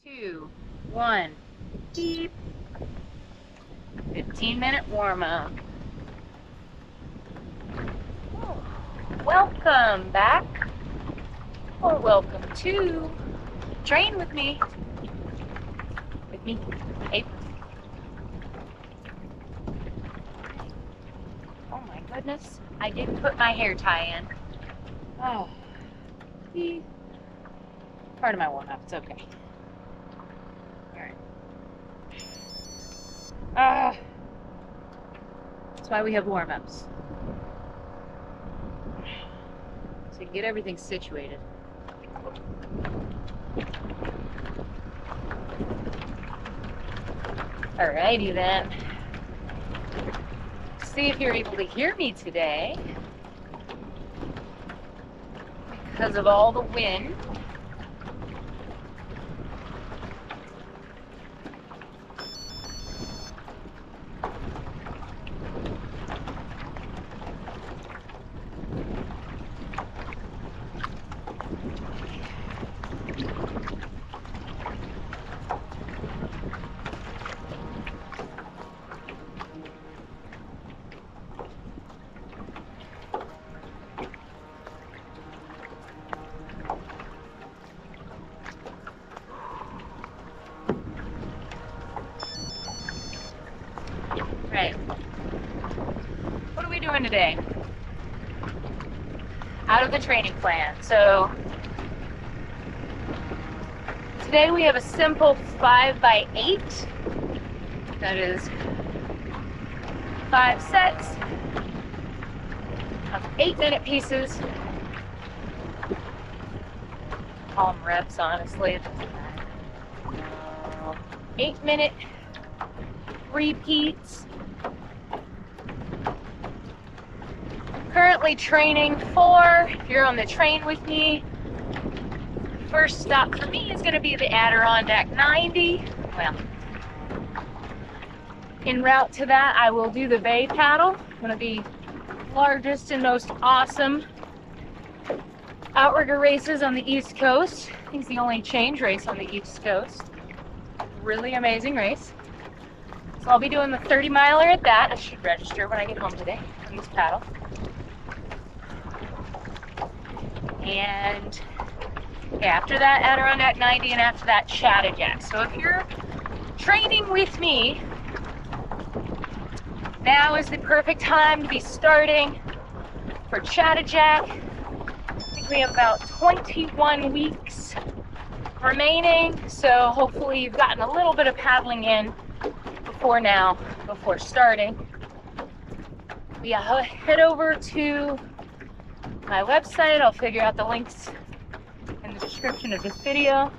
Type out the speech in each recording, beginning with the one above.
2, 1, beep. 15-minute warm up. Oh, welcome back, or welcome to Train with me. April. Oh my goodness, I didn't put my hair tie in. Oh, see, part of my warm up. It's okay. That's why we have warm-ups. So you can get everything situated. Alrighty then. See if you're able to hear me today. Because of all the wind. Right. What are we doing today? Out of the training plan. So today we have a simple 5x8. That is 5 sets of 8-minute pieces. Call them reps, honestly. 8-minute repeats. Currently training for, if you're on the train with me, first stop for me is going to be the Adirondack 90. Well, en route to that, I will do the Bay Paddle. One of the largest and most awesome outrigger races on the East Coast. I think it's the only change race on the East Coast. Really amazing race. So I'll be doing the 30-miler at that. I should register when I get home today on this paddle. And after that, Adirondack 90, and after that, Chattajack. So if you're training with me, now is the perfect time to be starting for Chattajack. I think we have about 21 weeks remaining, so hopefully you've gotten a little bit of paddling in before starting. But yeah, head over to my website. I'll figure out the links in the description of this video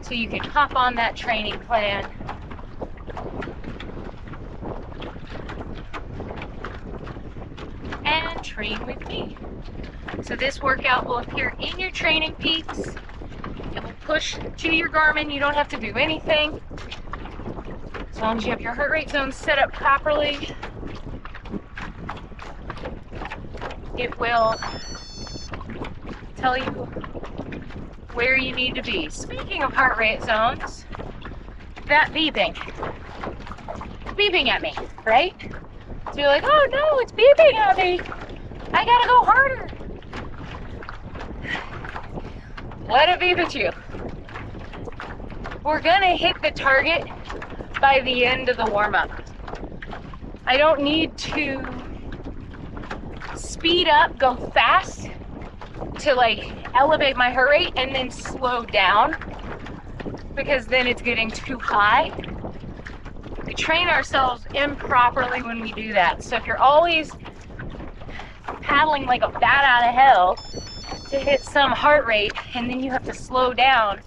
so you can hop on that training plan and train with me. So this workout will appear in your training peaks. It will push to your Garmin. You don't have to do anything. As long as you have your heart rate zone set up properly, it will tell you where you need to be. Speaking of heart rate zones, that beeping at me, right? So you're like, oh no, it's beeping at me. I gotta go harder. Let it beep at you. We're gonna hit the target by the end of the warm-up. I don't need to speed up, go fast to like elevate my heart rate and then slow down, because then it's getting too high. We train ourselves improperly when we do that. So if you're always paddling like a bat out of hell to hit some heart rate, and then you have to slow down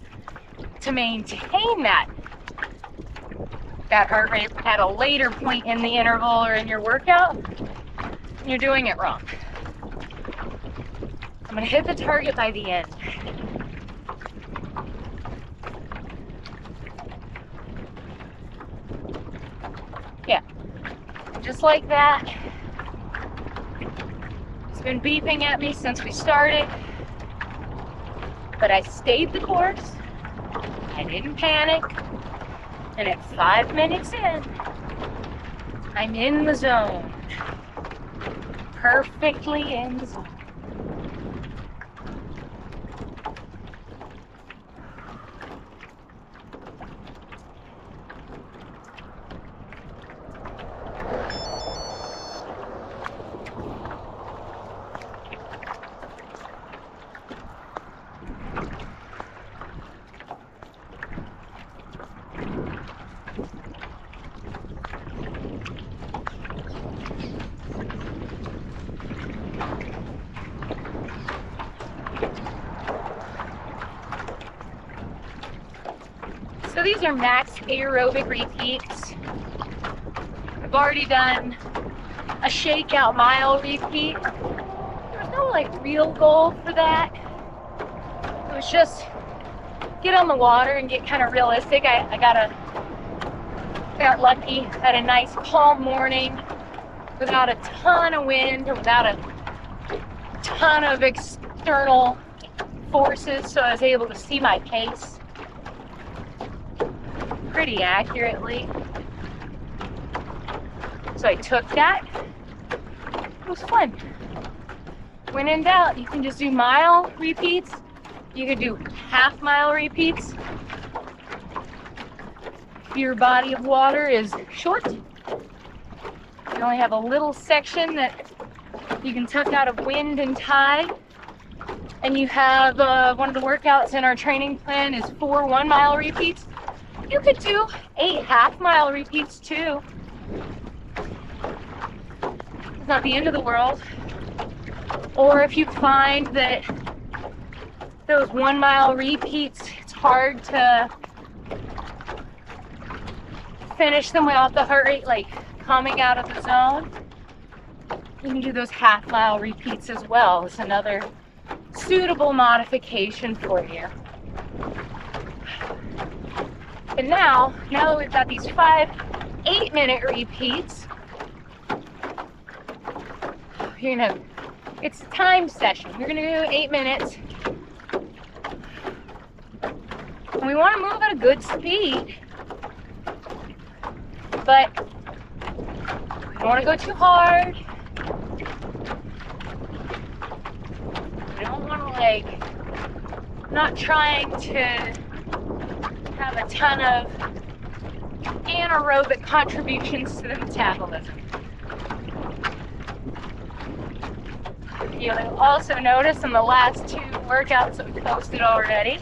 to maintain that heart rate at a later point in the interval or in your workout, you're doing it wrong. I'm gonna hit the target by the end. Yeah, just like that. It's been beeping at me since we started. But I stayed the course. I didn't panic. And at 5 minutes in, I'm in the zone. Perfectly in the zone. So these are max aerobic repeats. I've already done a shakeout mile repeat. There's no like real goal for that. It was just get on the water and get kind of realistic. I got lucky, had a nice calm morning without a ton of wind, without a ton of external forces, so I was able to see my pace pretty accurately. So I took that. It was fun. When in doubt, you can just do mile repeats. You could do half-mile repeats. If your body of water is short, you only have a little section that you can tuck out of wind and tide. And you have one of the workouts in our training plan is 4 1-mile repeats. You could do 8 half-mile repeats too. It's not the end of the world. Or if you find that those 1-mile repeats, it's hard to finish them without the heart rate like coming out of the zone, you can do those half-mile repeats as well. It's another suitable modification for you. And now that we've got these 5 8-minute repeats, it's a time session. You're gonna do 8 minutes. And we wanna move at a good speed, but we don't wanna go too hard. We don't wanna not trying to have a ton of anaerobic contributions to the metabolism. You'll also notice in the last 2 workouts that we posted already,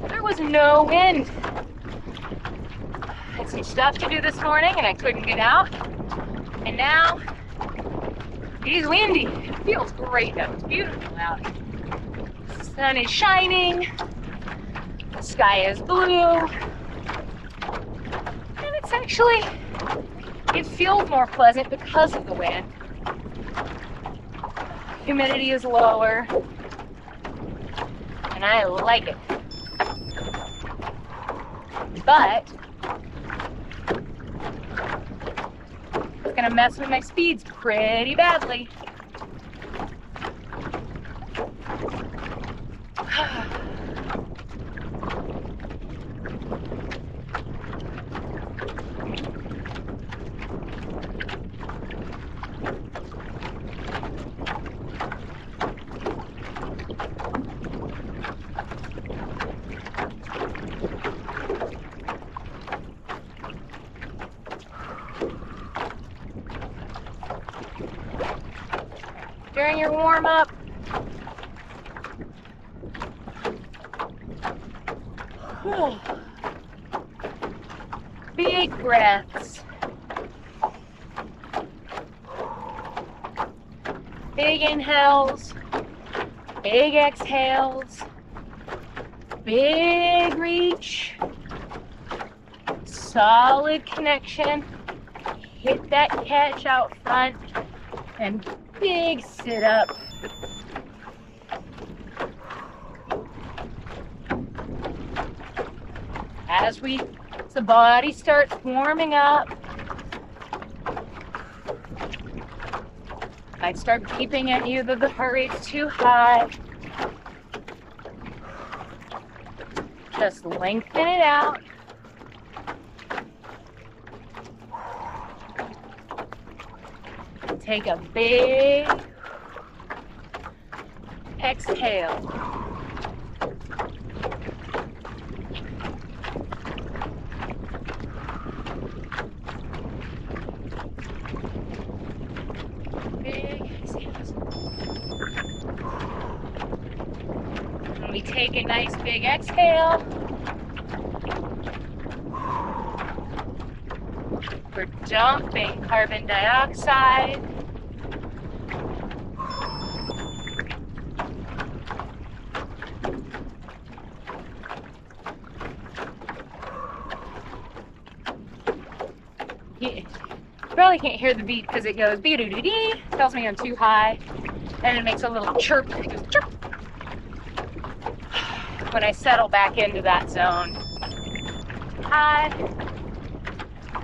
there was no wind. I had some stuff to do this morning and I couldn't get out. And now it is windy. It feels great though. It's beautiful out. The sun is shining. The sky is blue. And it's actually, it feels more pleasant because of the wind. Humidity is lower. And I like it. But it's gonna mess with my speeds pretty badly. During your warm-up, big breaths, big inhales, big exhales, big reach, solid connection, hit that catch out front, and big sit up. As the body starts warming up, might start beeping at you that the heart rate's too high. Just lengthen it out. Take a big exhale. Big exhales. When we take a nice big exhale, we're dumping carbon dioxide. You probably can't hear the beat because it goes dee-doo-doo-dee, tells me I'm too high, and it makes a little chirp. It goes chirp when I settle back into that zone. High,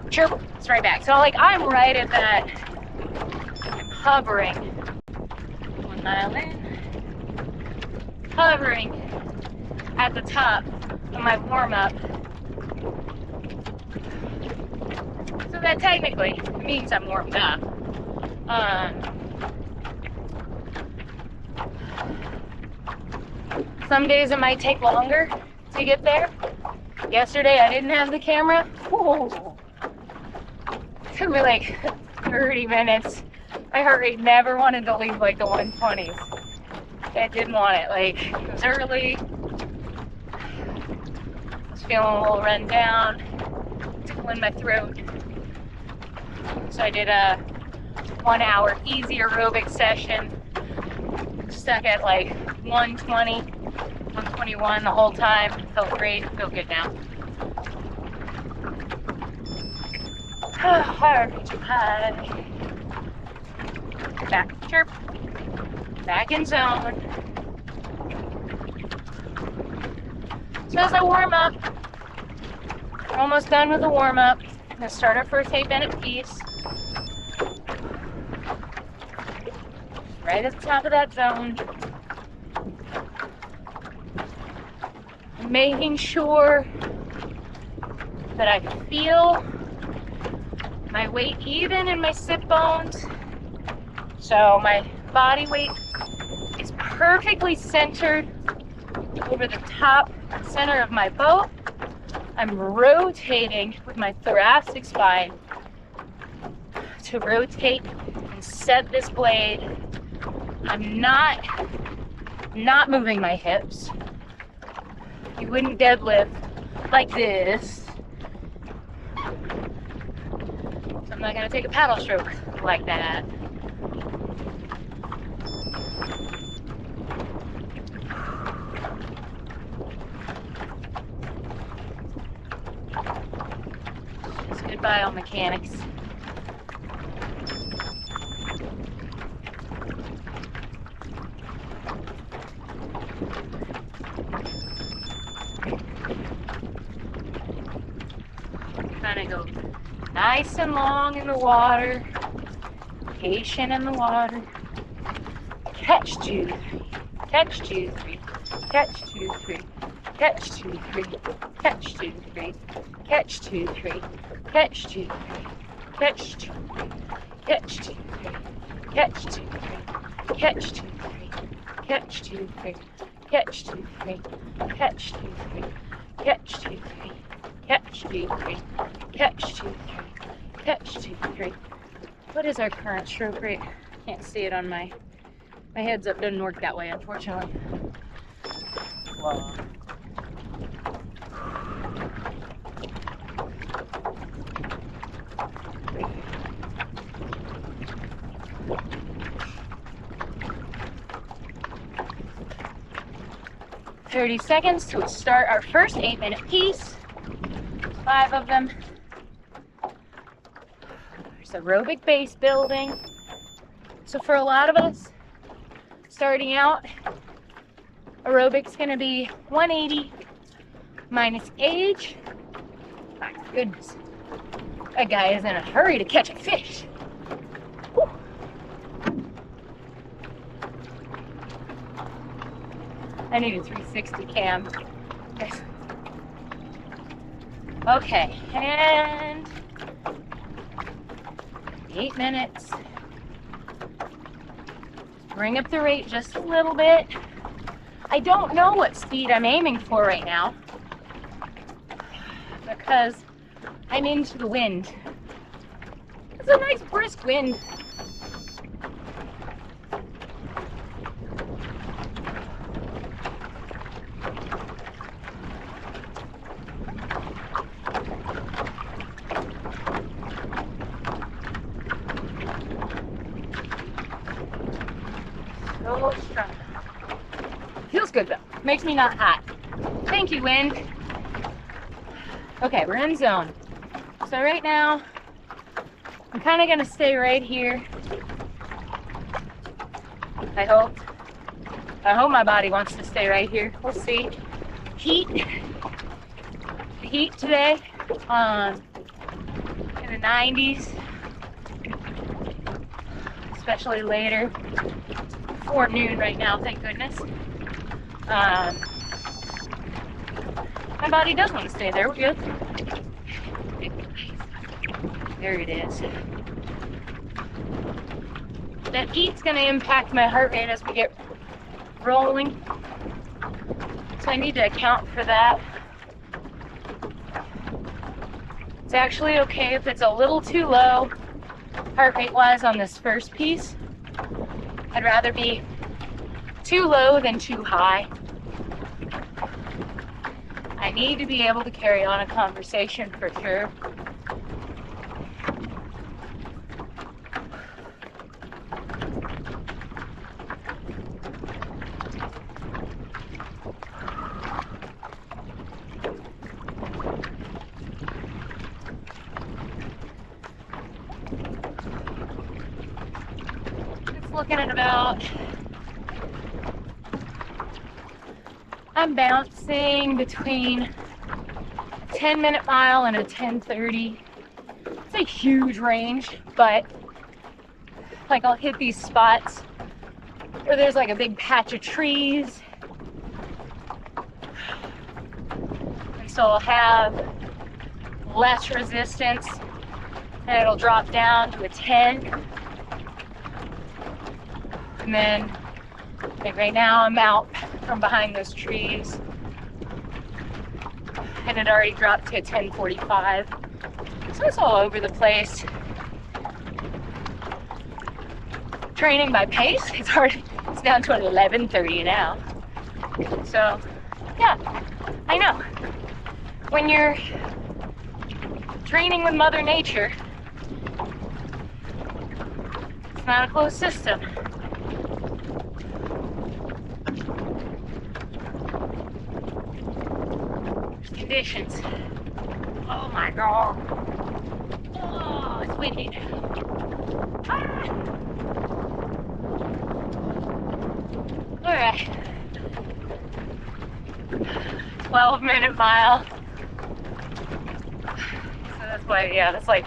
chirp, it's right back. So like I'm right at that, I'm hovering. 1 mile in, hovering at the top of my warm-up. So that technically means I'm warmed up. Some days it might take longer to get there. Yesterday I didn't have the camera. Whoa. It took me like 30 minutes. My heart rate never wanted to leave like the 120s. I didn't want it. Like, it was early. I was feeling a little run down, tickling my throat. So I did a 1 hour easy aerobic session. Stuck at like 120, 121 the whole time. Felt great, feel good now. Heart rate too high. Back, chirp. Back in zone. So as I warm up, we're almost done with the warm up. I'm gonna start our first 8-minute piece. Right at the top of that zone. Making sure that I feel my weight even in my sit bones. So my body weight is perfectly centered over the top center of my boat. I'm rotating with my thoracic spine to rotate and set this blade. I'm not moving my hips. You wouldn't deadlift like this. So I'm not gonna take a paddle stroke like that. Just good biomechanics. Kind of go nice and long in the water, patient in the water. Catch 2, 3, catch 2, 3, catch 2, 3, catch 2, 3, catch 2, 3, catch 2, 3, catch 2, 3, catch 2, 3, catch 2, 3, catch 2, 3, catch 2, 3, catch 2, 3, catch 2, 3, catch 2, 3, catch 2, 3, catch 2, 3, catch 2, 3, catch 2, 3. What is our current stroke rate? Can't see it on my heads up. Doesn't work that way, unfortunately. Whoa. "30 seconds to start our first 8-minute piece. 5 of them. There's aerobic base building. So for a lot of us, starting out, aerobic's gonna be 180 minus age. My goodness, that guy is in a hurry to catch a fish. Whew. I need a 360 cam. Okay, and 8 minutes. Bring up the rate just a little bit. I don't know what speed I'm aiming for right now because I'm into the wind. It's a nice brisk wind. So strong. Feels good though. Makes me not hot. Thank you, wind. Okay, we're in zone. So right now, I'm kind of gonna stay right here. I hope my body wants to stay right here. We'll see. The heat today, in the 90s, especially later, before noon right now, thank goodness. My body does want to stay there. We're good. There it is. That heat's going to impact my heart rate as we get rolling. So I need to account for that. It's actually okay if it's a little too low heart rate wise on this first piece. I'd rather be too low than too high. I need to be able to carry on a conversation for sure. It's looking at about, I'm bouncing between a 10-minute mile and a 10:30. It's a huge range, but like I'll hit these spots where there's like a big patch of trees. And so I'll have less resistance and it'll drop down to a 10. And then like right now I'm out from behind those trees and it already dropped to a 10:45. So it's all over the place. Training by pace, it's down to an 11:30 now. So yeah, I know. When you're training with Mother Nature, it's not a closed system. Conditions. Oh my god. Oh, it's windy. Ah. Alright. 12-minute mile. So that's why, yeah, that's like,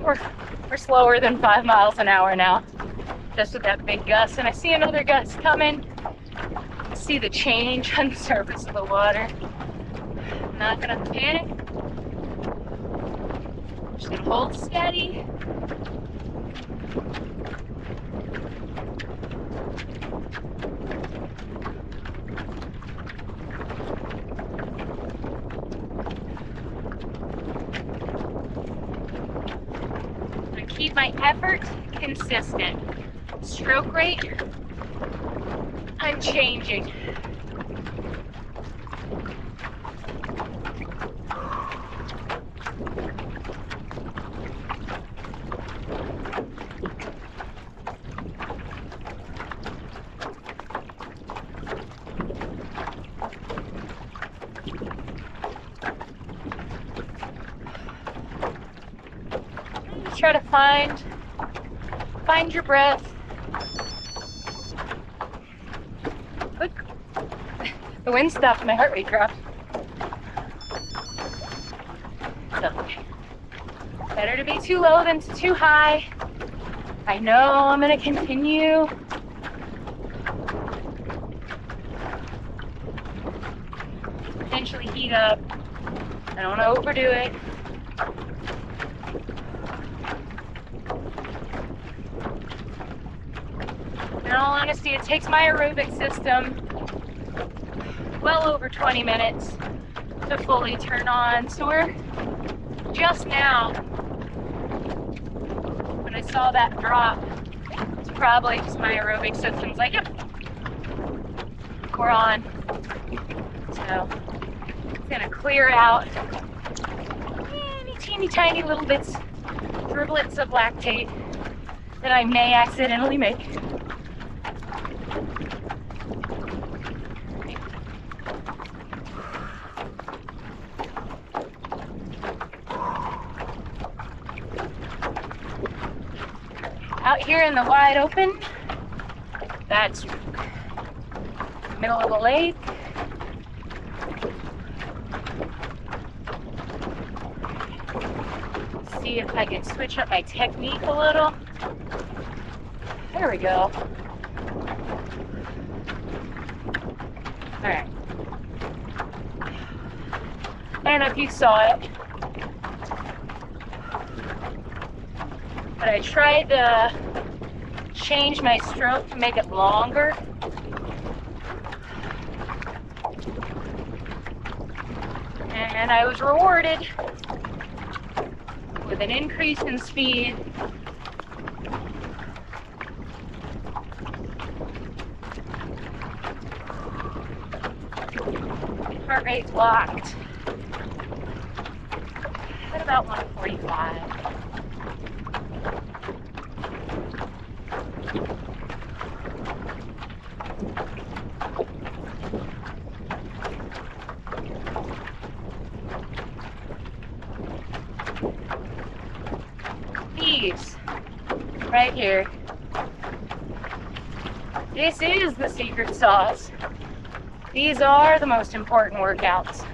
we're slower than 5 miles an hour now. Just with that big gust. And I see another gust coming. I see the change on the surface of the water. Not gonna panic. Just gonna hold steady. I'm gonna keep my effort consistent. Stroke rate, I'm changing. Try to find your breath. Look, the wind stopped, my heart rate dropped. So, better to be too low than too high. I know I'm gonna continue. Potentially heat up. I don't want to overdo it. In all honesty, it takes my aerobic system well over 20 minutes to fully turn on. So we're just now, when I saw that drop, it's probably just my aerobic system's like, yep, we're on. So it's gonna clear out any teeny tiny little bits, driblets of lactate that I may accidentally make. Out here in the wide open, that's middle of the lake. See if I can switch up my technique a little. There we go. All right. And if you saw it, but I tried to change my stroke to make it longer. And I was rewarded with an increase in speed. Heart rate's locked at about 145. These right here, this is the secret sauce. These are the most important workouts.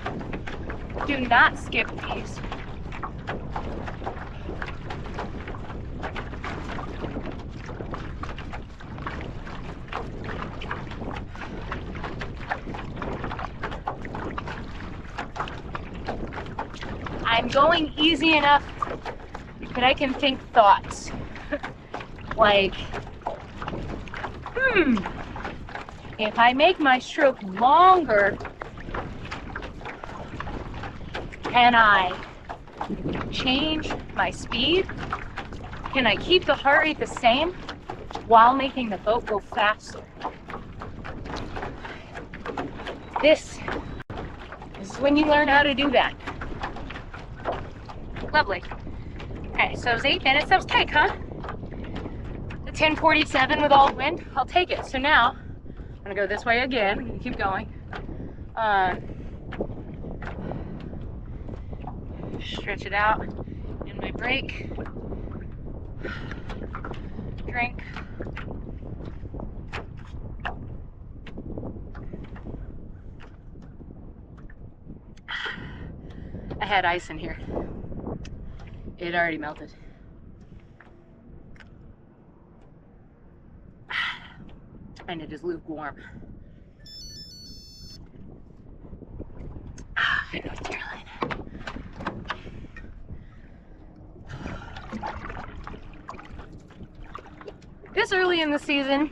Do not skip these. I'm going easy enough that I can think thoughts like, if I make my stroke longer, can I change my speed? Can I keep the heart rate the same while making the boat go faster? This is when you learn how to do that. Lovely. Okay, so it was 8 minutes. That was tight, huh? The 10:47 with all the wind. I'll take it. So now I'm gonna go this way again. Keep going. Stretch it out in my break. Drink. I had ice in here. It already melted. And it is lukewarm. North Carolina. This early in the season,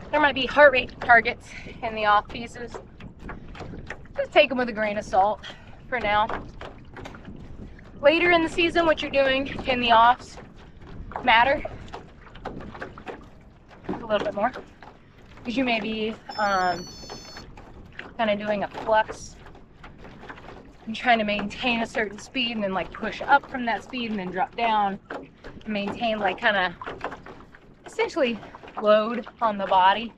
there might be heart rate targets in the off pieces. Just take them with a grain of salt for now. Later in the season, what you're doing in the offs matter a little bit more, because you may be kind of doing a flux and trying to maintain a certain speed and then like push up from that speed and then drop down and maintain like kind of essentially load on the body.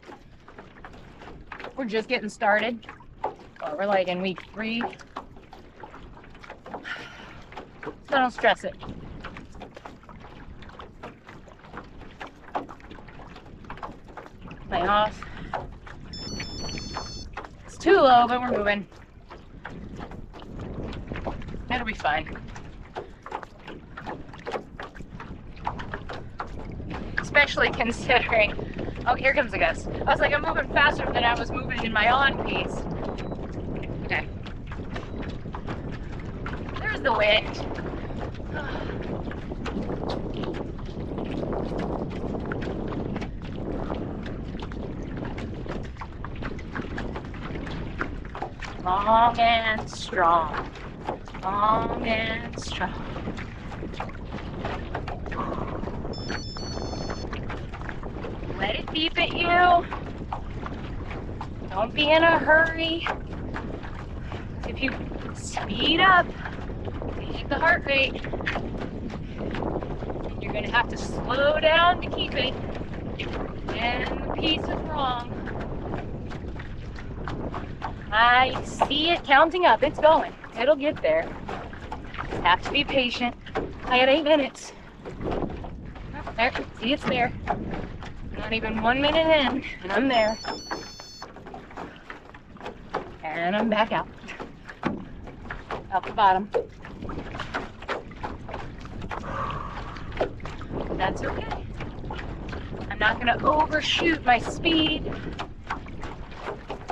We're just getting started. We're like in week 3. So don't stress it. Play off. It's too low, but we're moving. It'll be fine. Especially considering, oh, here comes the gust. I was like, I'm moving faster than I was moving in my on piece. Okay. the wind. Long and strong. Long and strong. Let it beep at you. Don't be in a hurry. If you speed up, you hit the heart rate. And you're gonna have to slow down to keep it. And the piece is wrong. I see it counting up. It's going. It'll get there. Have to be patient. I got 8 minutes. There. See, it's there. Not even 1 minute in, and I'm there. And I'm back out. Out the bottom. That's okay. I'm not going to overshoot my speed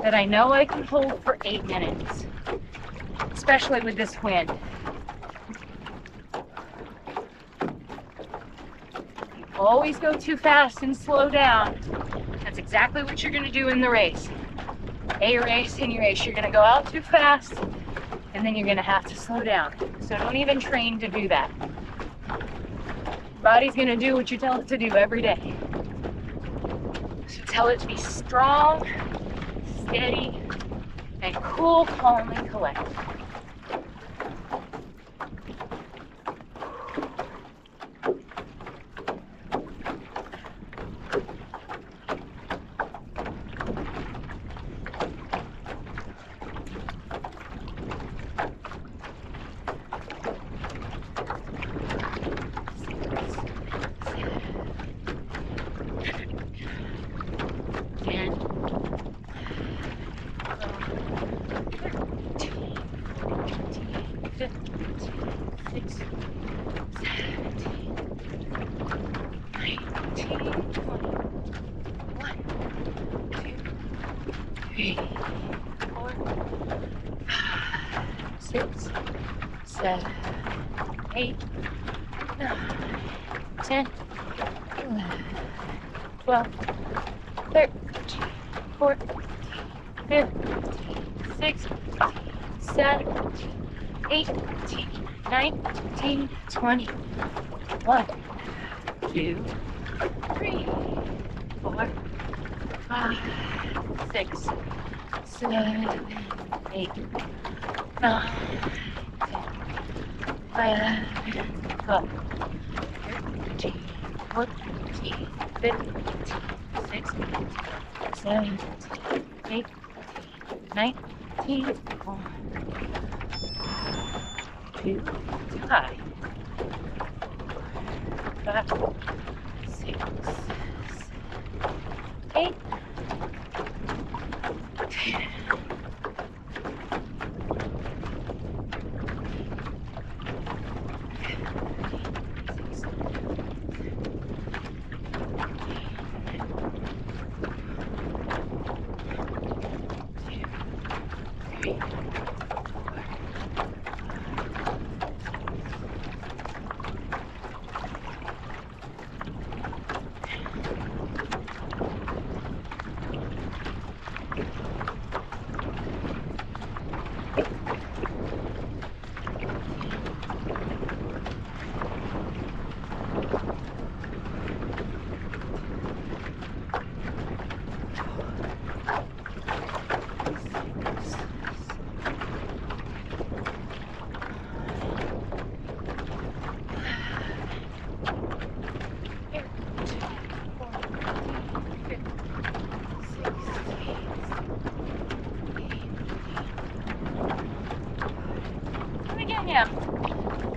that I know I can hold for 8 minutes, especially with this wind. You always go too fast and slow down. That's exactly what you're going to do in the race. A race, any race, you're going to go out too fast, and then you're going to have to slow down. So don't even train to do that. Your body's going to do what you tell it to do every day. So tell it to be strong, steady, and cool, calm, and collected. One, two, three, 4, 5, 6, 7, 8, 9, 10, 11, 12, 13, 14, 15, 16, 17, 18, 19, 1, 2, too high. 5, 6, 8, 10.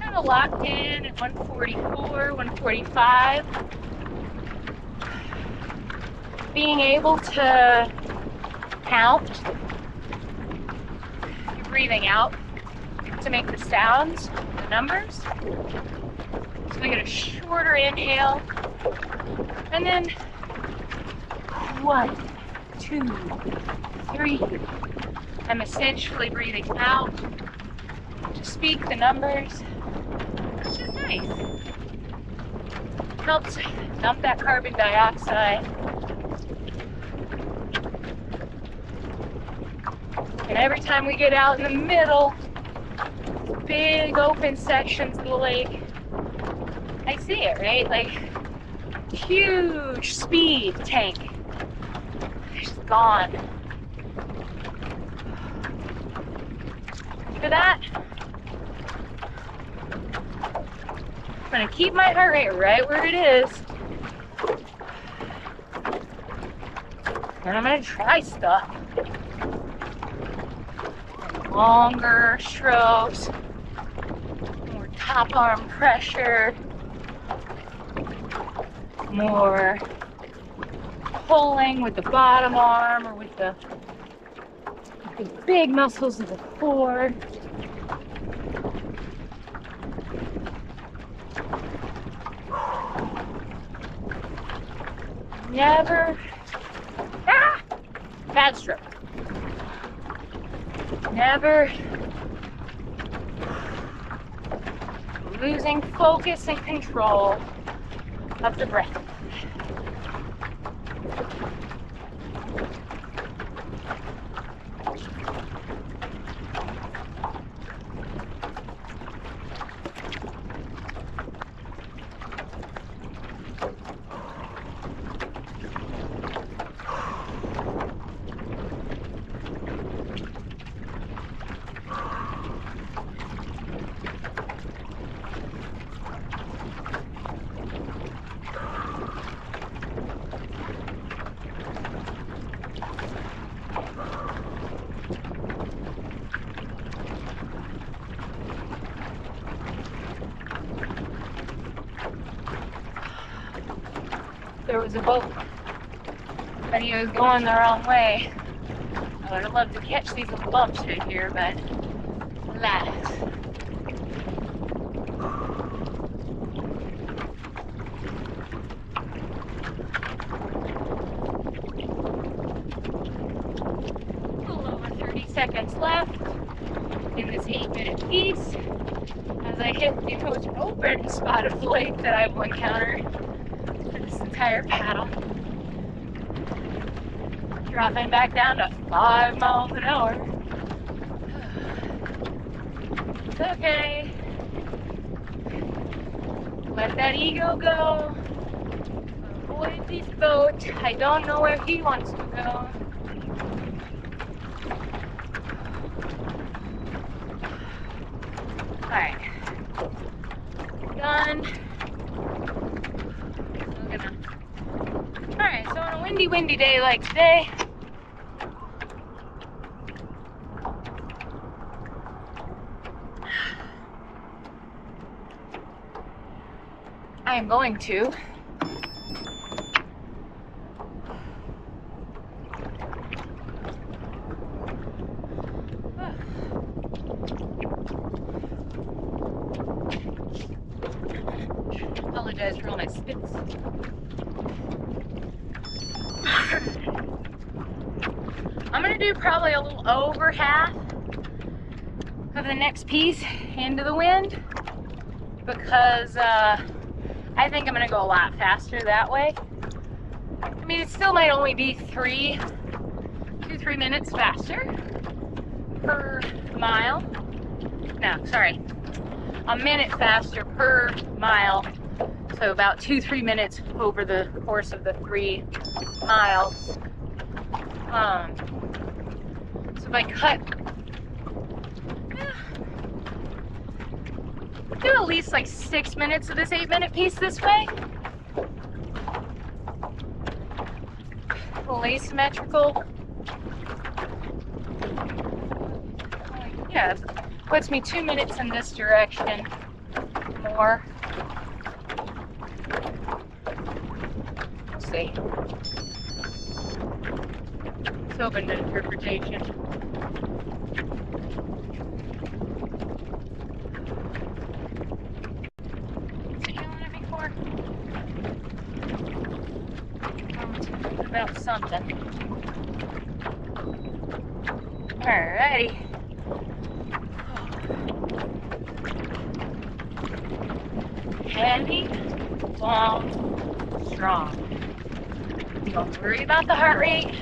Kind of locked in at 144, 145. Being able to count your breathing out to make the sounds, the numbers. So we get a shorter inhale, and then 1, 2, 3. I'm essentially breathing out to speak the numbers, which is nice. Helps dump that carbon dioxide. And every time we get out in the middle, big open sections of the lake, I see it, right? Like, huge speed tank. It's just gone. For that, I'm gonna keep my heart rate right where it is. And I'm gonna try stuff. Longer strokes, more top arm pressure, more pulling with the bottom arm or with the big muscles of the core. Never, bad stroke. Never losing focus and control of the breath. There was a boat, but he was going the wrong way. I would have loved to catch these little bumps right here, but alas. A little over 30 seconds left in this 8-minute piece as I hit the most open spot of the lake that I will encounter for this entire paddle. Dropping back down to 5 miles an hour. It's okay. Let that ego go. Avoid this boat. I don't know where he wants to go. Alright. Done. Alright, so on a windy day like today, I am going to apologize for all my spits. I'm gonna do probably a little over half of the next piece into the wind because I think I'm gonna go a lot faster that way. I mean, it still might only be 2-3 minutes faster per mile. No, sorry, a minute faster per mile. So about 2-3 minutes over the course of the 3 miles. So if I cut, do at least like 6 minutes of this 8-minute piece this way. A little asymmetrical. Yeah, puts me 2 minutes in this direction more. Let's see. It's open to interpretation. About something. Alrighty. heavy, long, strong. Don't worry about the heart rate.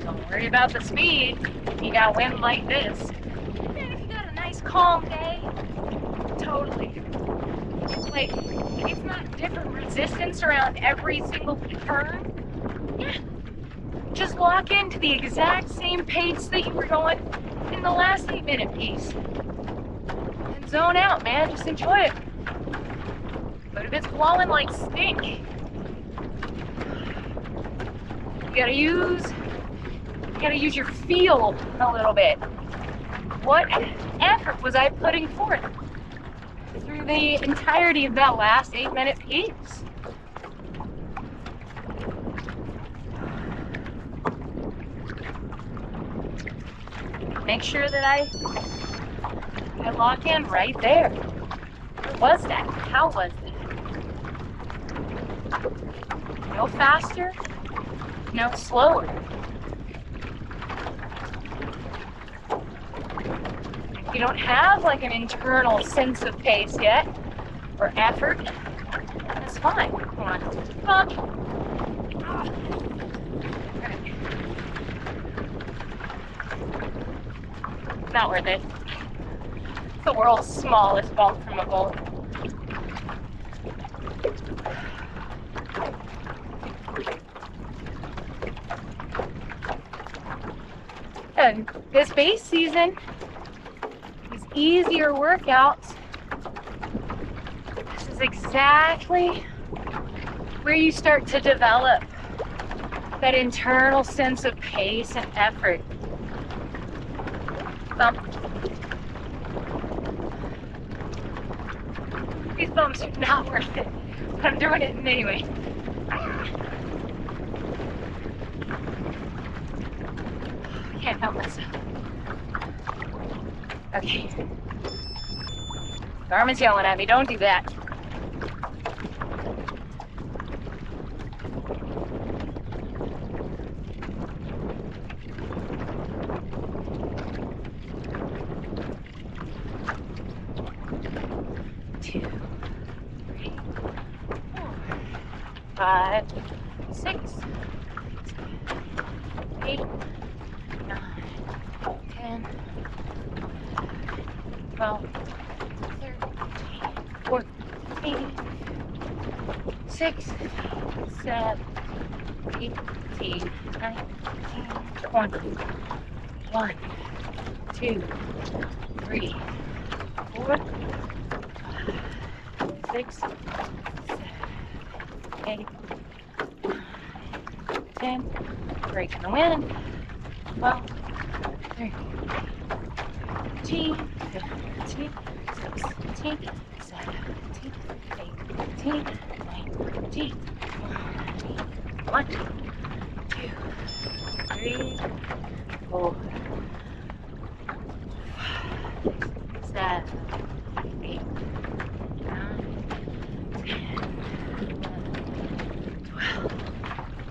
Don't worry about the speed. You got wind like this. And if you got a nice calm day, totally. It's like, it's not different resistance around every single turn. Yeah. Just lock into the exact same pace that you were going in the last 8-minute piece. And zone out, man. Just enjoy it. But if it's blowing like stink, you gotta use your feel a little bit. What effort was I putting forth through the entirety of that last 8-minute piece? Make sure that I lock in right there. What was that? How was it? No faster, no slower. If you don't have like an internal sense of pace yet, or effort, that's fine. Come on. Up. Okay. Not worth it. It's the world's smallest bump from a bolt. And this base season, these easier workouts, this is exactly where you start to develop that internal sense of pace and effort. These bumps are not worth it, but I'm doing it anyway. Can't help myself. Okay. Garmin's yelling at me, don't do that. Two, 3, 4, 5, 6, 8, 9, 10, 12, 13, 14, 16, 17, 18, 19, 20, 1, 2, 3, 4, 6, 7, 8, 9, 10, breaking the wind, 12, 13, 14, 15, 16, 17, 18, 19, 1, 2, 3, 4, 7, 8, 9, 10,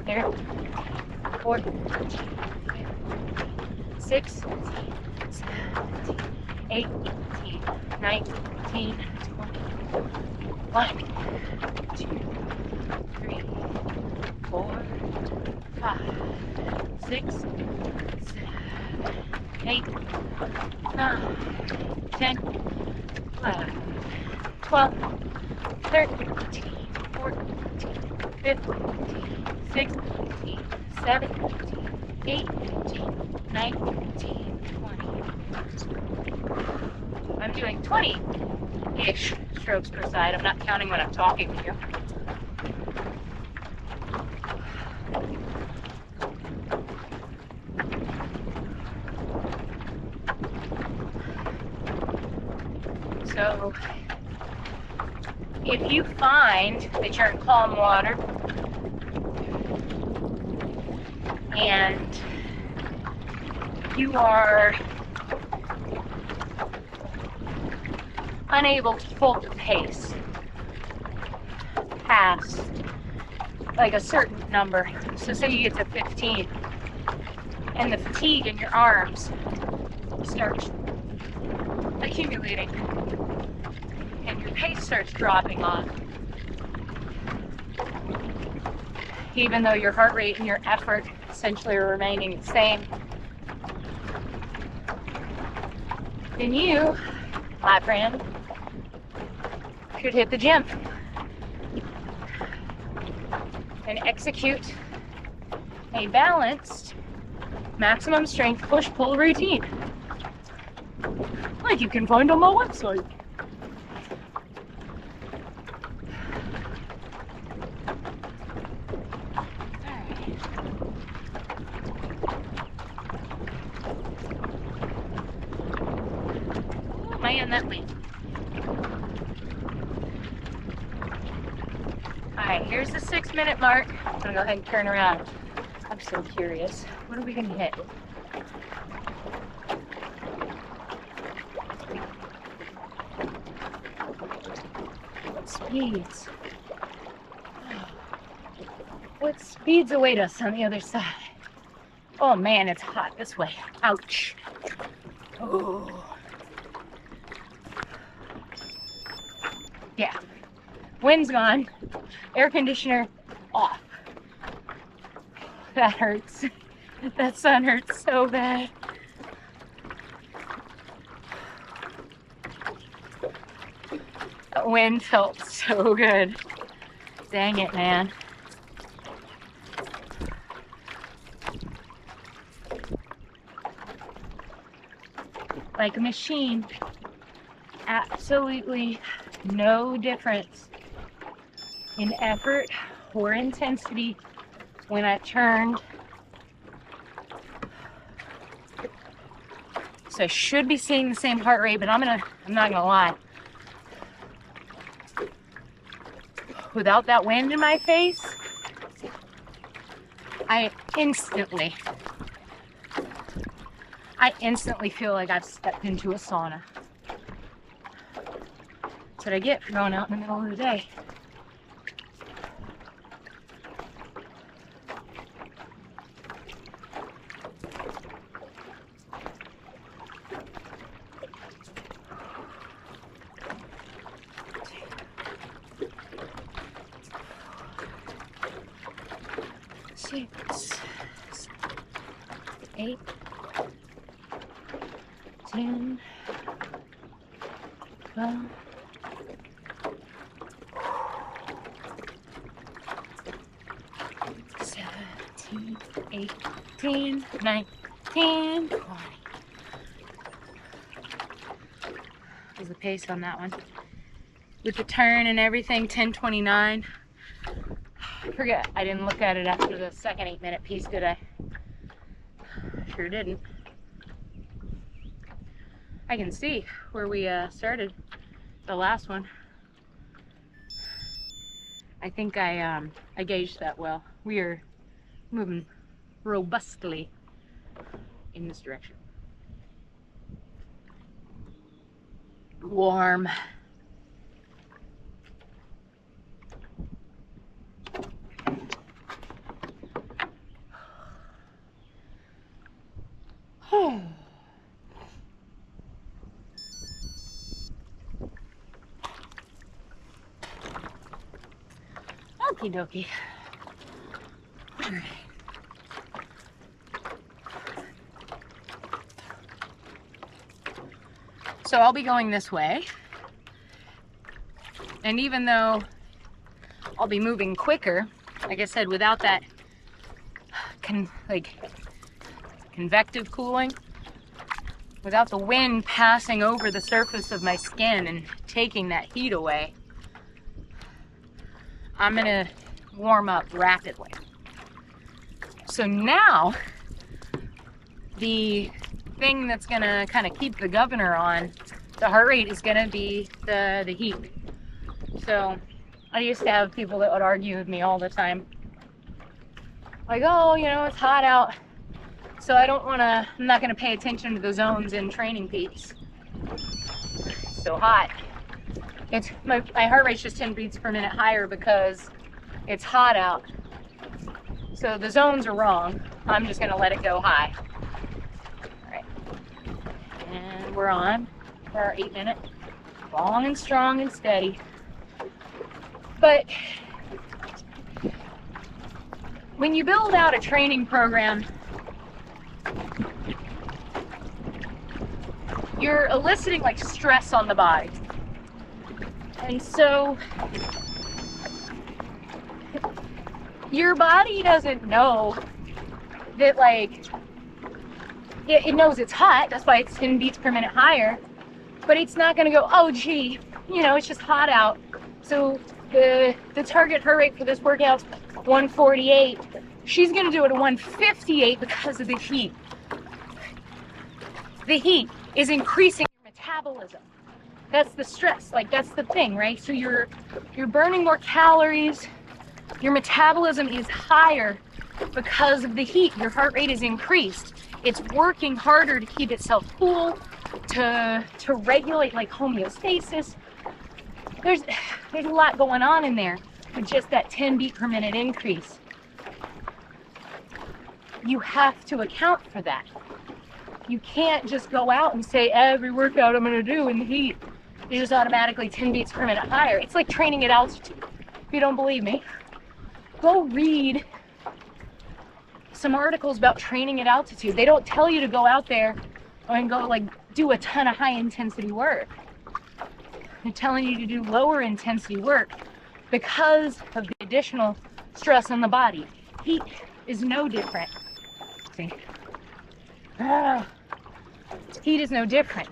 11, 12, 13, 14, 16, 17, 18, 19, 20, 1, 2, 3, 4, 5, 6, 7, 8, 9, 10, 11, 12, 13, 14, 15, 16, 17, 18, 19, 20. I'm doing 20-ish strokes per side. I'm not counting when I'm talking to you. So, if you find that you're in calm water and you are unable to hold the pace past like a certain number, so say you get to 15 and the fatigue in your arms starts accumulating and your pace starts dropping off. Even though your heart rate and your effort essentially are remaining the same, then you, my friend, should hit the gym and execute a balanced maximum strength push-pull routine like you can find on my website. Oh man, that wind. Alright, here's the 6-minute mark. I'm gonna go ahead and turn around. I'm so curious. What are we gonna hit? What speeds? What speeds await us on the other side? Oh man, it's hot this way. Ouch. Oh. Yeah. Wind's gone. Air conditioner off. That hurts. That sun hurts so bad. That wind felt so good. Dang it, man. Like a machine. Absolutely no difference in effort or intensity when I turned. So I should be seeing the same heart rate, but I'm not gonna lie. Without that wind in my face, I instantly feel like I've stepped into a sauna. That's what I get for going out in the middle of the day. Six, 8, 10, 12, 17, 18, 19, 20. There's the pace on that one. With the turn and everything, 10:29. I forget, I didn't look at it after the second 8-minute piece, did I? Sure didn't. I can see where we started the last one. I think I gauged that well. We are moving robustly in this direction. Warm. Okie dokie. All right. So I'll be going this way. And even though I'll be moving quicker, like I said, without that convective cooling, without the wind passing over the surface of my skin and taking that heat away, I'm gonna warm up rapidly. So now, the thing that's gonna kind of keep the governor on the heart rate is gonna be the heat. So I used to have people that would argue with me all the time. Like, oh, you know, it's hot out, so I'm not gonna pay attention to the zones in training peaks. It's so hot. My heart rate's just 10 beats per minute higher because it's hot out. So the zones are wrong. I'm just gonna let it go high. All right. And we're on. for our 8 minutes. Long and strong and steady. But when you build out a training program, you're eliciting like stress on the body. And so your body doesn't know that, like, it knows it's hot, that's why it's 10 beats per minute higher, but it's not gonna go, oh gee, you know, it's just hot out. So the target heart rate for this workout's 148. She's gonna do it at 158 because of the heat. The heat is increasing your metabolism. That's the stress, like that's the thing, right? So you're burning more calories, your metabolism is higher because of the heat. Your heart rate is increased. It's working harder to keep itself cool, to regulate like homeostasis. There's a lot going on in there with just that 10 beat per minute increase. You have to account for that. You can't just go out and say every workout I'm gonna do in the heat is just automatically 10 beats per minute higher. It's like training at altitude. If you don't believe me, go read some articles about training at altitude. They don't tell you to go out there and go like do a ton of high intensity work. They're telling you to do lower intensity work because of the additional stress on the body. Heat is no different. See? Heat is no different.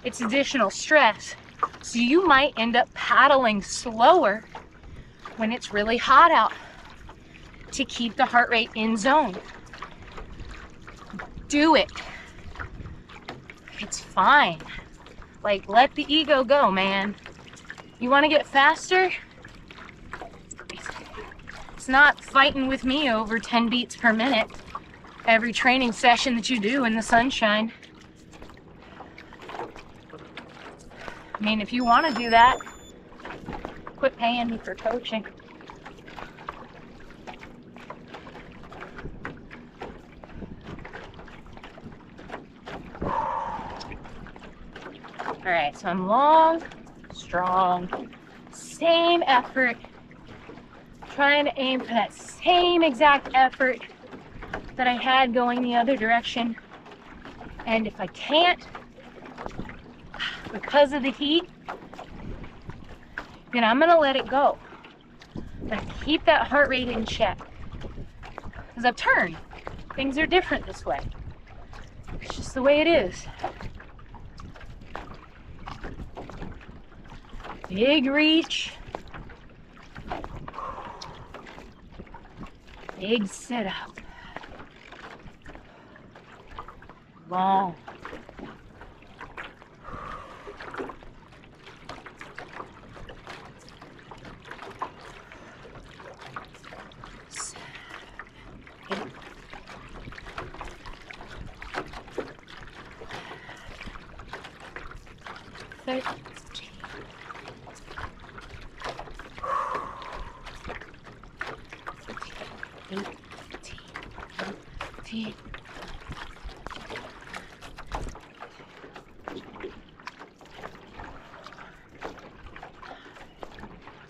It's additional stress. So you might end up paddling slower when it's really hot out to keep the heart rate in zone. Do it. It's fine. Like, let the ego go, man. You want to get faster? It's not fighting with me over 10 beats per minute every training session that you do in the sunshine. I mean, if you want to do that, quit paying me for coaching. All right, so I'm long, strong, same effort, trying to aim for that same exact effort that I had going the other direction. And if I can't, because of the heat, then I'm gonna let it go. But keep that heart rate in check. Because I've turned. Things are different this way. It's just the way it is. Big reach. Big sit up. Long.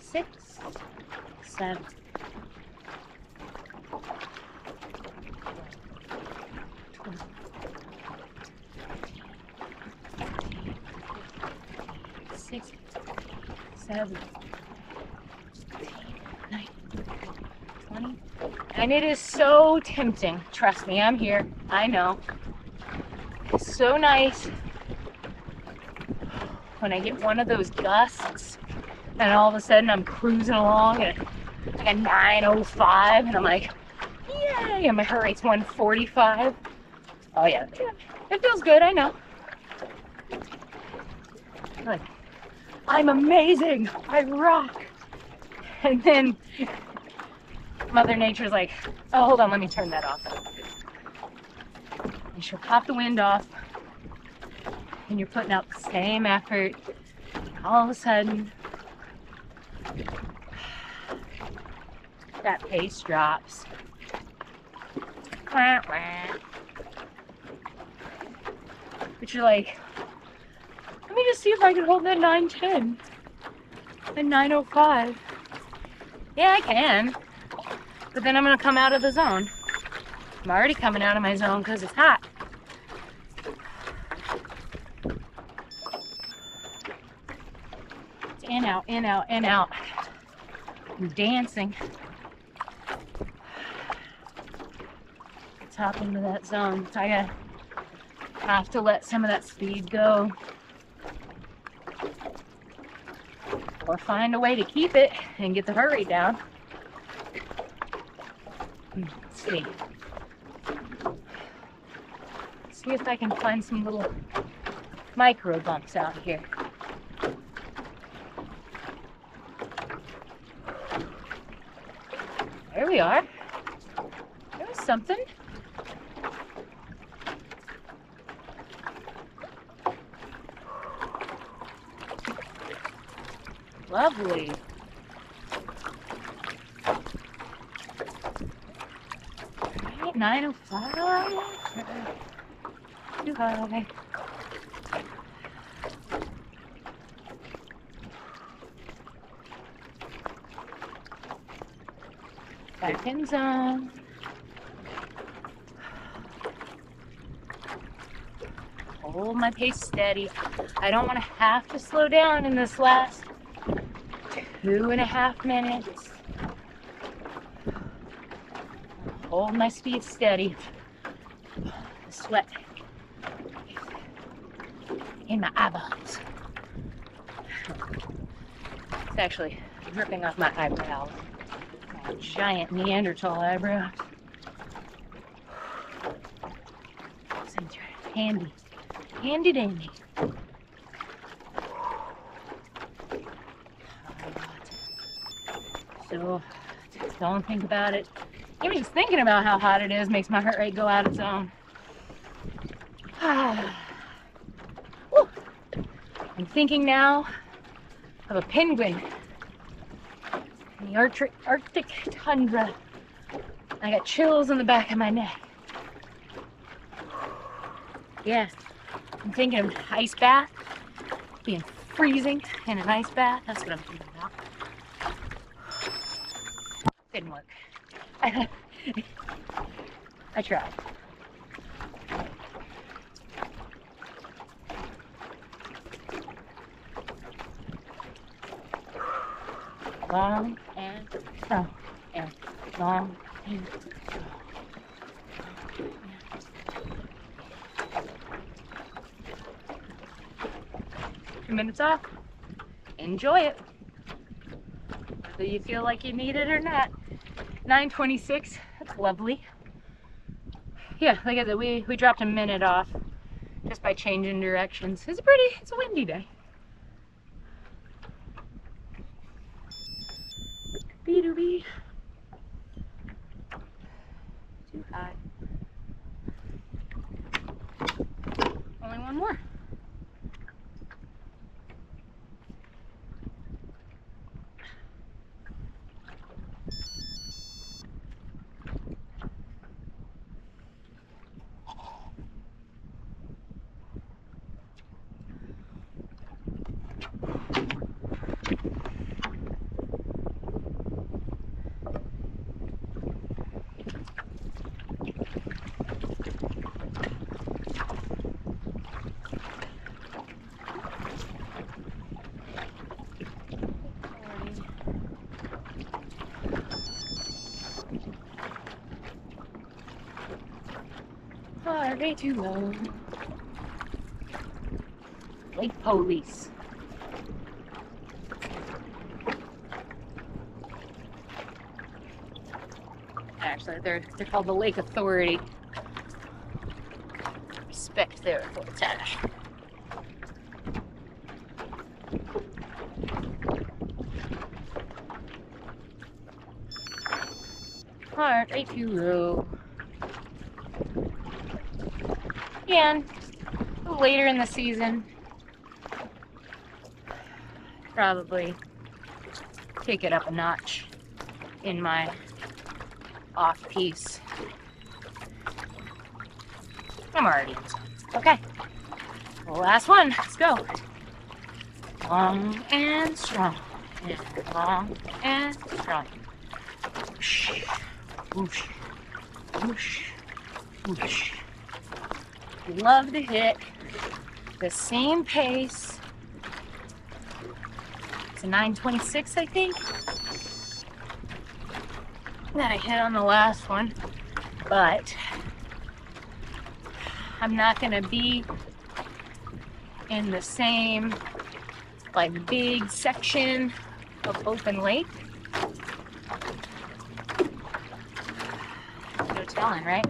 Six, seven, 6, 7, 9, 20. And it is so tempting. Trust me, I'm here. I know. It's so nice when I get one of those gusts and all of a sudden I'm cruising along at like a 9:05 and I'm like, yay, and my heart rate's 145. Oh yeah, it feels good, I know. Like, I'm amazing, I rock. And then Mother Nature's like, oh, hold on, let me turn that off. And she'll pop the wind off and you're putting out the same effort. All of a sudden, that pace drops. But you're like, me just see if I can hold that 910 and 905. Yeah, I can. But then I'm gonna come out of the zone. I'm already coming out of my zone because it's hot. It's in, out, in, out, in, out. I'm dancing. Let's hop into that zone. So I have to let some of that speed go. Or find a way to keep it and get the heart rate down. Let's see. See if I can find some little micro bumps out here. There we are. There's something. Lovely. Right, 905. Too high. Back in zone. Hold my pace steady. I don't want to have to slow down in this last 2.5 minutes. Hold my speed steady. The sweat in my eyeballs. It's actually dripping off my eyebrows. My giant Neanderthal eyebrows. Seems handy. Handy dandy. So don't think about it. Even just thinking about how hot it is makes my heart rate go out of its own. I'm thinking now of a penguin in the Arctic tundra. I got chills on the back of my neck. Yeah, I'm thinking of an ice bath, being freezing in an ice bath. That's what I'm thinking about. Didn't work. I tried. Long and slow, and long and slow. 2 minutes off. Enjoy it. Whether you feel like you need it or not. 9:26. That's lovely. Yeah, like I said, we dropped a minute off just by changing directions. It's a windy day. Be-do-be. Too high. Only one more. Way too low. Lake Police. Actually, they're called the Lake Authority. Respect their authority. Heart rate too low. And later in the season, probably take it up a notch in my off piece. I'm already in zone. Okay, well, last one. Let's go. long and strong, and long and strong. Whoosh, whoosh, whoosh, whoosh. Love to hit the same pace. It's a 9:26, I think, that I hit on the last one, but I'm not gonna be in the same like big section of open lake. No telling, right?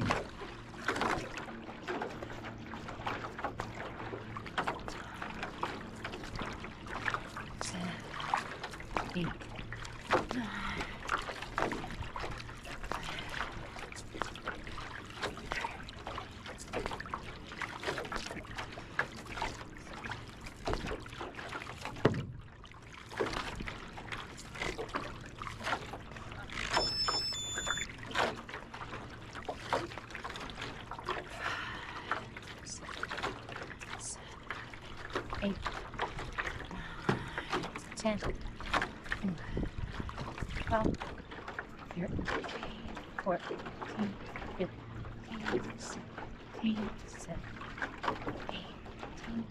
Eight, 10, 12, 13, 14, 15, 16, 17, 18.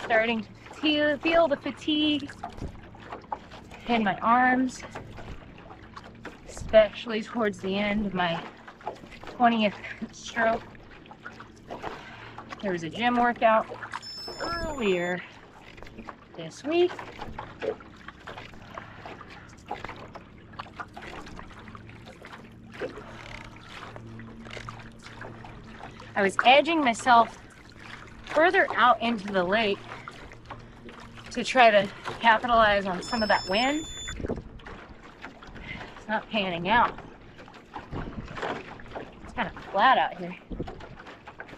Starting to feel the fatigue in my arms, especially towards the end of my 20th stroke. There was a gym workout earlier this week. I was edging myself further out into the lake to try to capitalize on some of that wind. It's not panning out. It's kind of flat out here.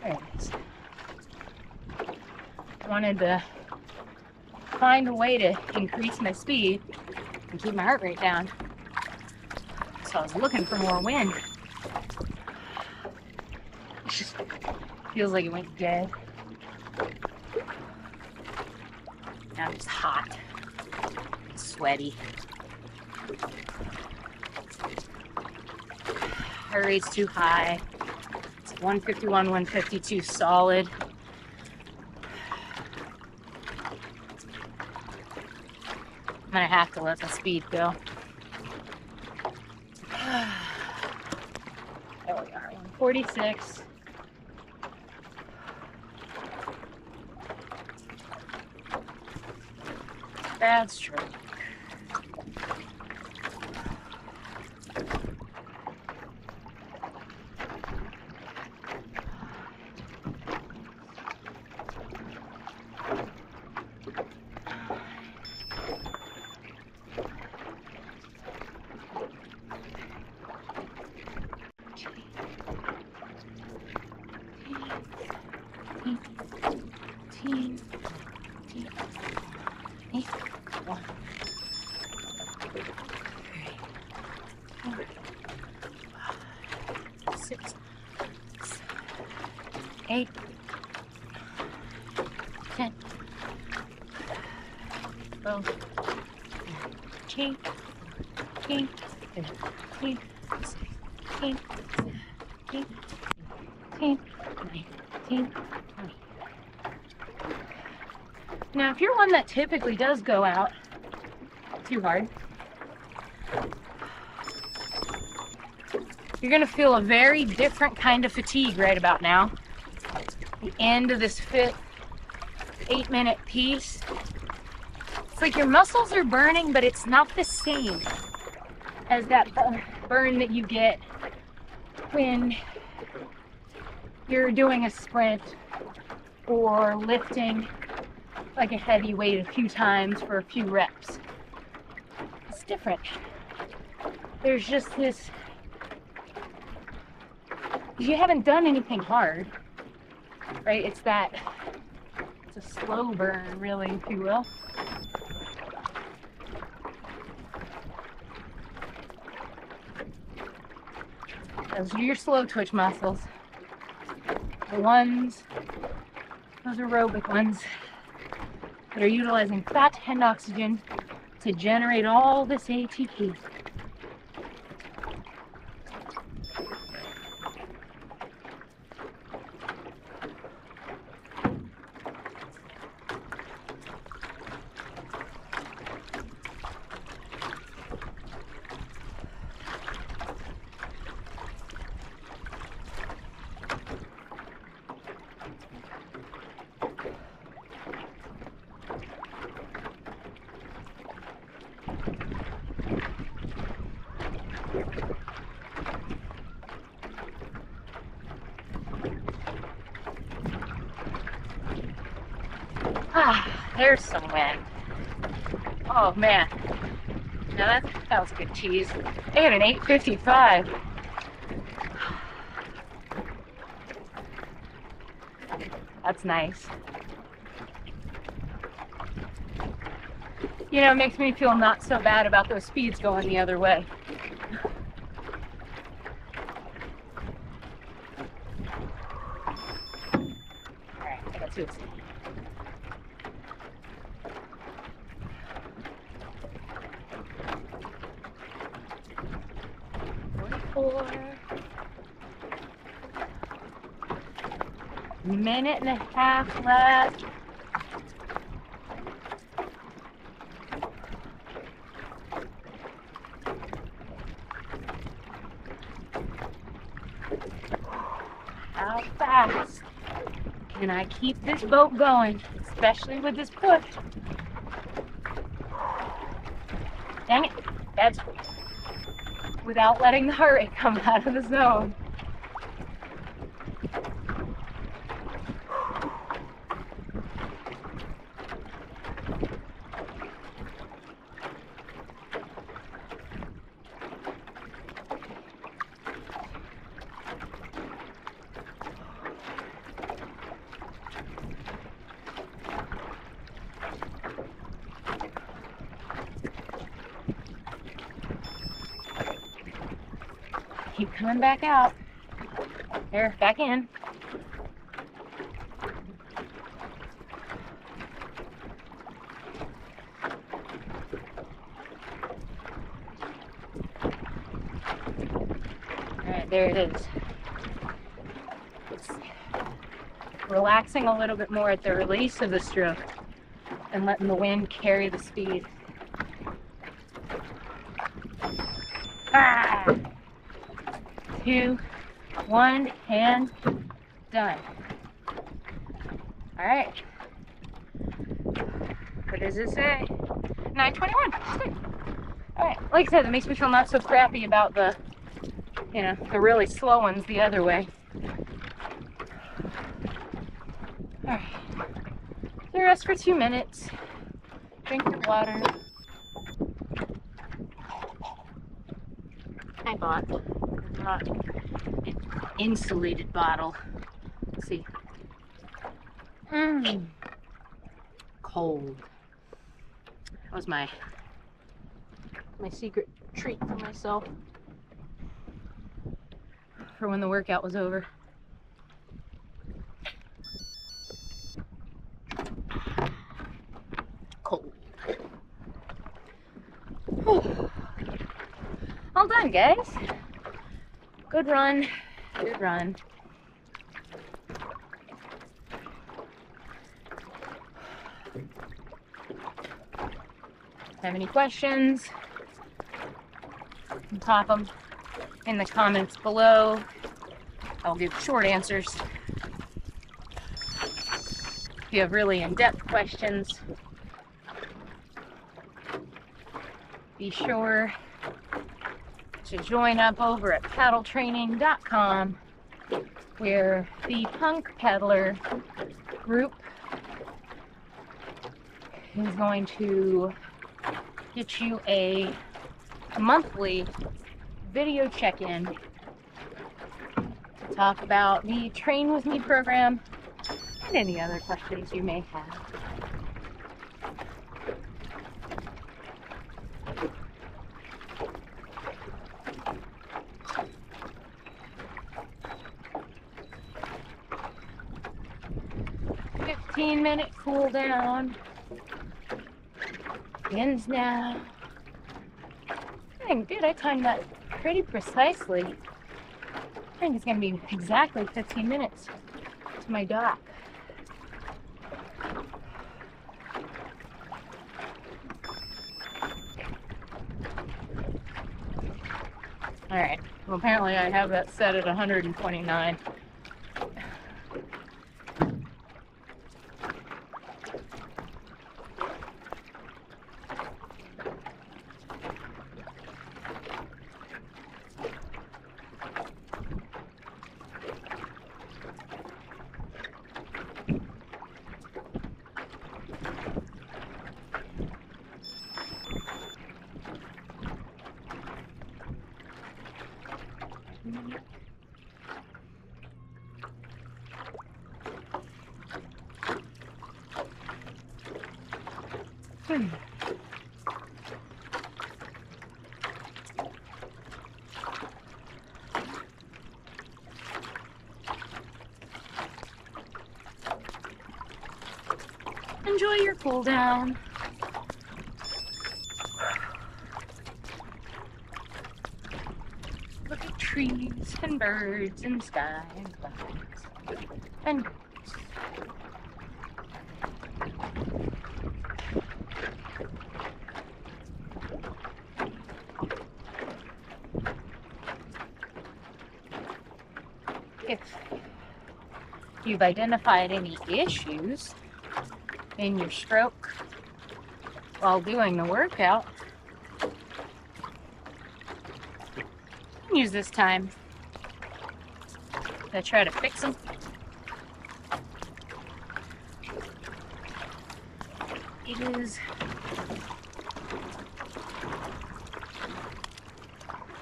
There it is. I wanted to find a way to increase my speed and keep my heart rate down. So I was looking for more wind. It just feels like it went dead. Now it's hot, it's sweaty. Heart rate's too high. It's 151, 152 solid. I'm gonna have to let the speed go. There we are, 146. Bad stroke. Six, 8, 10, 12, 13, 14, 15, 16, 17, 18, 19, 20. Now, if you're one that typically does go out too hard, you're gonna feel a very different kind of fatigue right about now. The end of this fifth 8-minute piece. It's like your muscles are burning, but it's not the same as that burn that you get when you're doing a sprint or lifting like a heavy weight a few times for a few reps. It's different. There's just this, you haven't done anything hard, right? It's a slow burn, really, if you will. Those are your slow twitch muscles. The ones Those aerobic ones that are utilizing fat and oxygen to generate all this ATP. Ah, there's some wind. Oh man. Now that was a good cheese. They had an 855. That's nice. You know, it makes me feel not so bad about those speeds going the other way. Alright, I got too excited. Minute and a half left. How fast can I keep this boat going, especially with this push? Dang it, that's without letting the heart rate come out of the zone. Keep coming back out. There, back in. Alright, there it is. It's relaxing a little bit more at the release of the stroke and letting the wind carry the speed. Ah! 2, 1, and done. All right. What does it say? 9:21. Good. All right. Like I said, it makes me feel not so crappy about the, you know, the really slow ones the other way. All right. So rest for 2 minutes. Drink your water. I bought an insulated bottle. Let's see. Cold. That was my secret treat for myself for when the workout was over. Cold. All done, guys. Good run. Good run. Have any questions? You can pop them in the comments below. I'll give short answers. If you have really in-depth questions, be sure to join up over at paddletraining.com, where the Punk Paddler group is going to get you a monthly video check-in to talk about the Train With Me program and any other questions you may have. 15-minute cool down. Begins now. Dang, dude, I timed that pretty precisely. I think it's gonna be exactly 15 minutes to my dock. Alright, well apparently I have that set at 129. Enjoy your cool down. Look at trees and birds and sky and clouds and goats. If you've identified any issues in your stroke while doing the workout, use this time to try to fix them. It is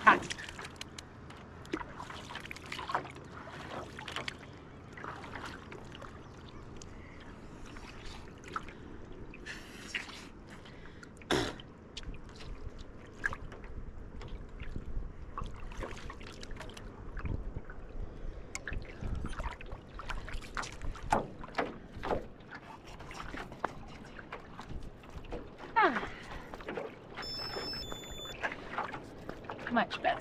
hot. Much better.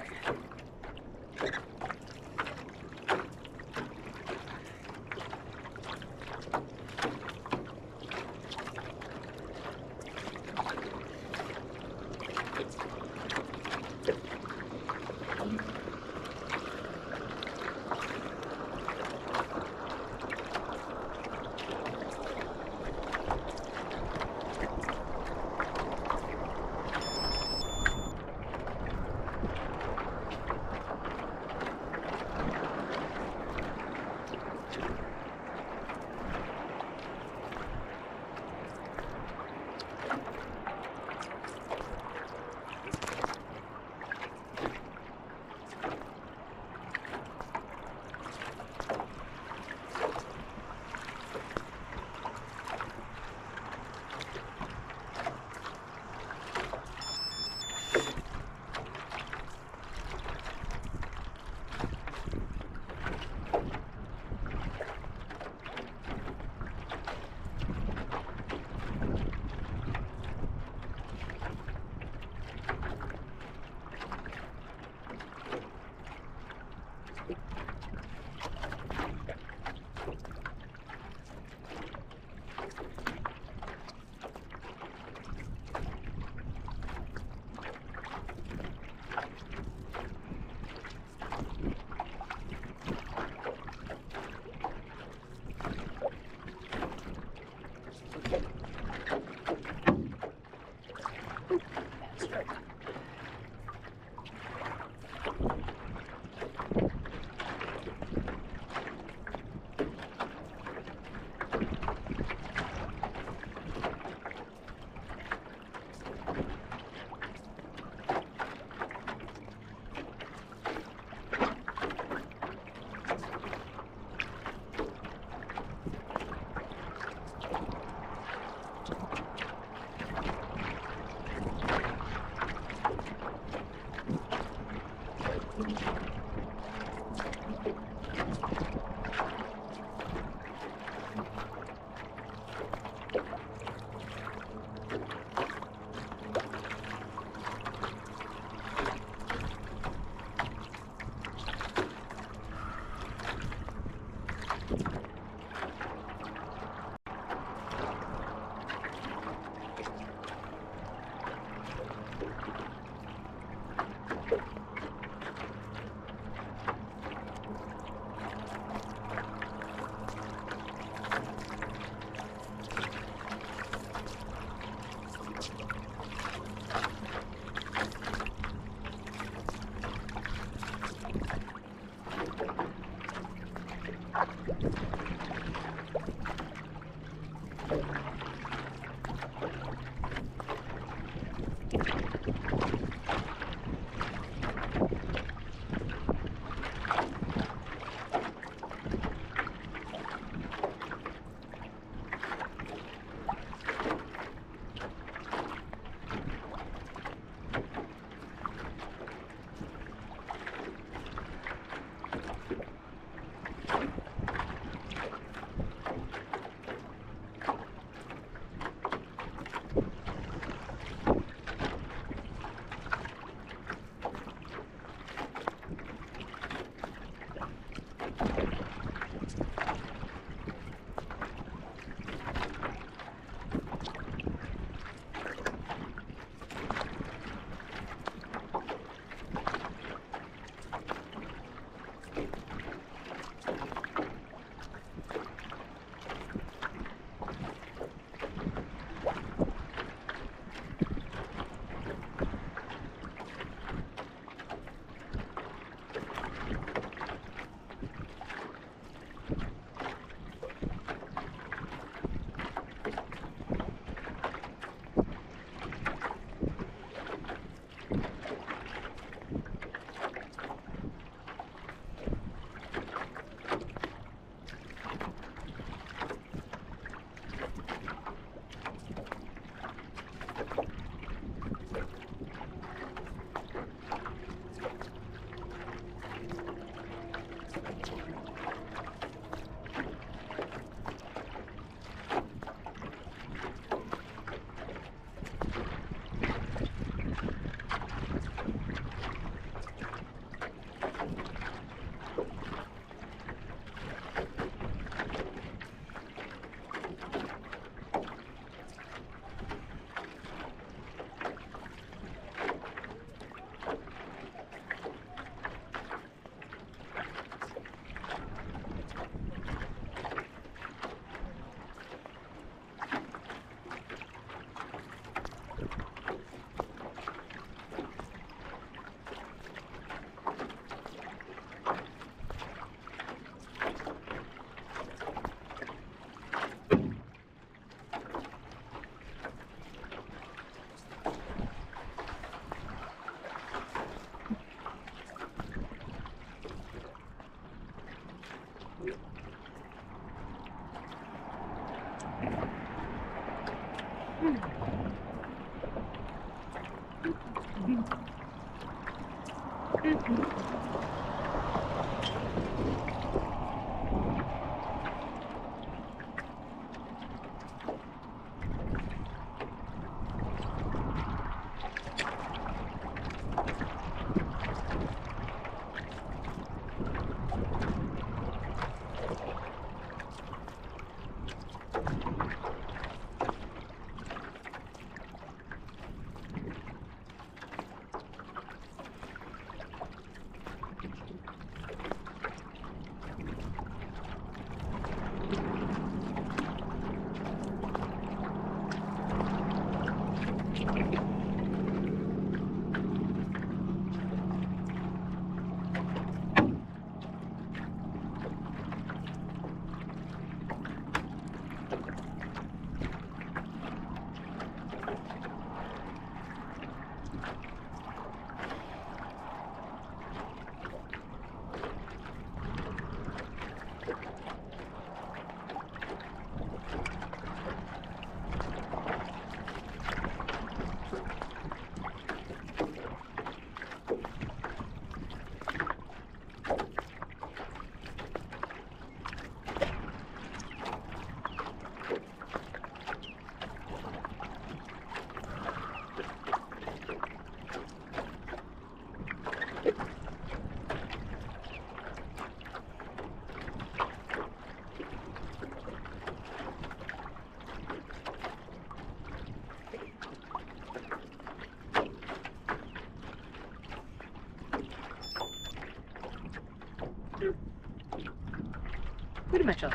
Pretty much all.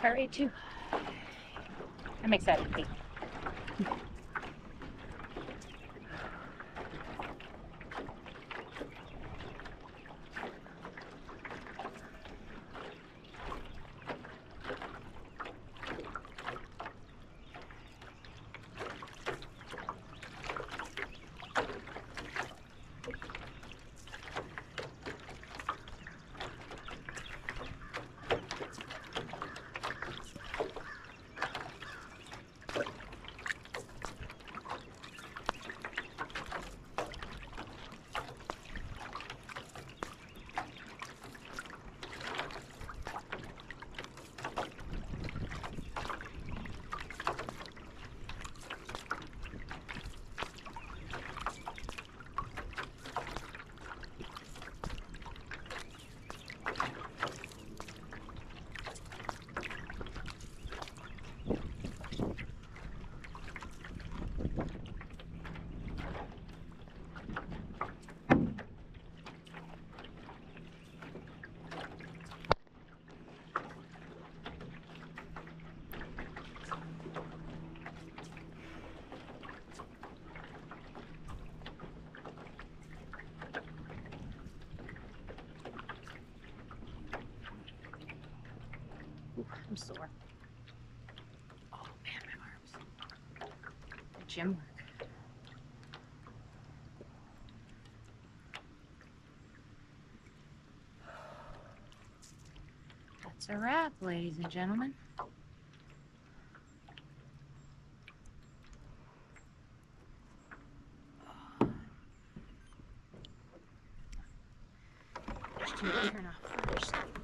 Heart rate too. I'm excited. I'm sore. Oh man, my arms. Gym work. That's a wrap, ladies and gentlemen. Just turn off first.